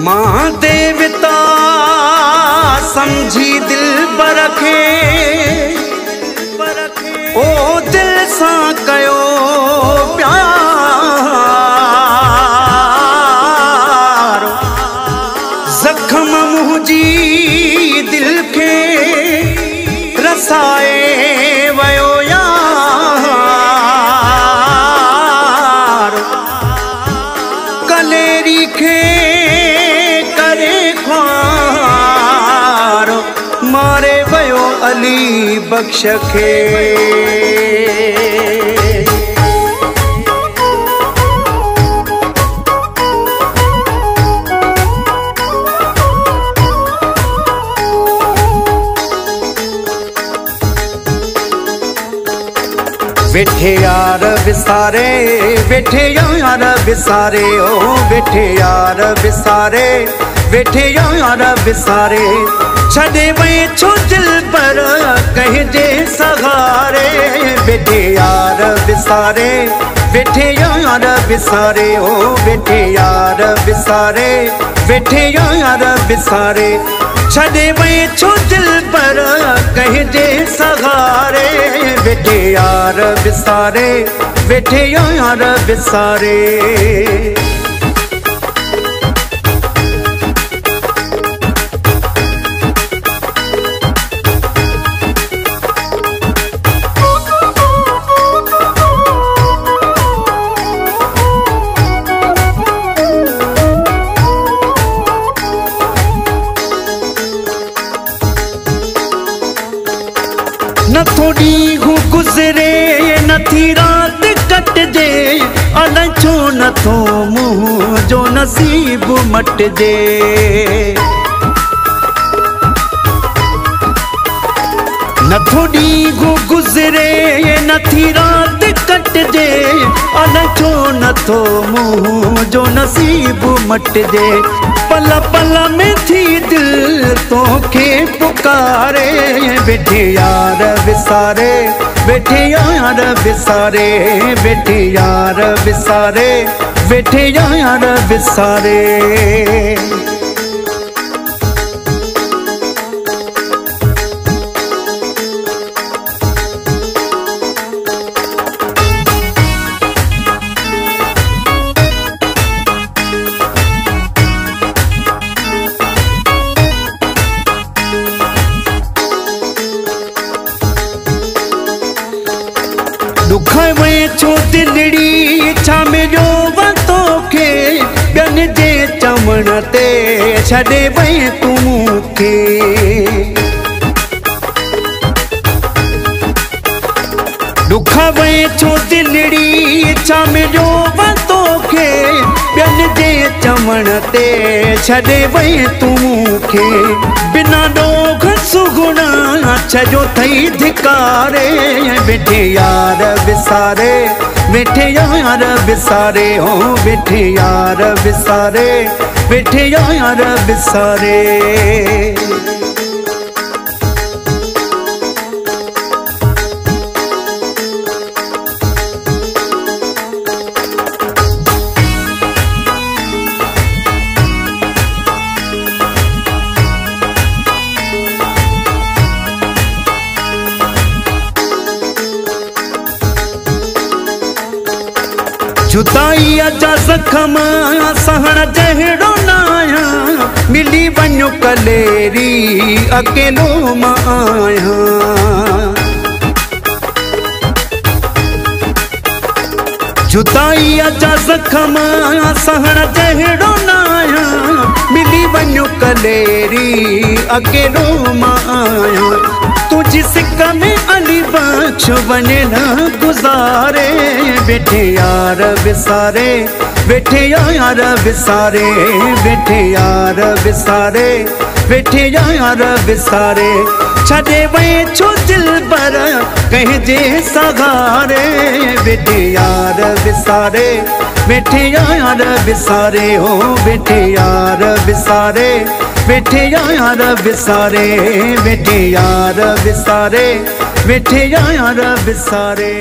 मां देवता समझी दिल बरखे ओ दिल सा कयो प्यार जख्म मुंहिंजी दिल के रसाए वयो यार कलेरी खे करे ख्वार मारे वयो अली बख्श खे बैठे यार विसारे बैठे यार विसारे ओ बैठे यार विसारे बैठे यार विसारे छड़े वही छो दिल पर कहीं जे सहारे बैठे यार विसारे बैठे यार विसारे ओ बैठे यार विसारे बैठे यार विसारे छड़े वही छो दिल पर कहीं जे सहारे बैठे यार विसारे बैठे यार विसारे न थोड़ी गुजरे न थी रात कट जे अलाए छो न थो मुँह जो नसीब मट जे न थोड़ी गुजरे न थी रात कट जे अलाए छो न थो मुँह जो नसीब मट जे पल पल में थी दिल तो के पुकारे बैठे यार विसारे बैठे यार विसारे बैठे यार विसारे बैठे यार विसारे दुख में छो दिलड़ी छा मिलो वतो के ॿियनि जे चवण ते छॾे वई तूं मूंखे दुख में छो दिलड़ी छा मिलो वतो के ॿियनि जे चवण ते छॾे वई तूं मूंखे बिना ॾोख सुगुणा छजो थई धिकारे बैठे यार विसारे बैठे यार विसारे हो बैठे यार विसारे बैठे यार विसारे जुदाई जा जख्म सहण जहिड़ो न आहियां मिली वञो कलेरी अकेलो मां आहियां जुदाई जा जख्म सहण जहिड़ो न आहियां मिली वञो कलेरी अकेलो मां आहियां तुझी सिक में अली बख्श वञे न गुज़ारे बैठे यार विसारे बैठे यार विसारे बैठे यार विसारे बैठे यार विसारे छॾे वई छो दिल पर कहीं जे सहारे बैठे यार विसारे बैठे यार विसारे हो बैठे यार विसारे बैठे यार विसारे बैठे यार विसारे बैठे यार विसारे।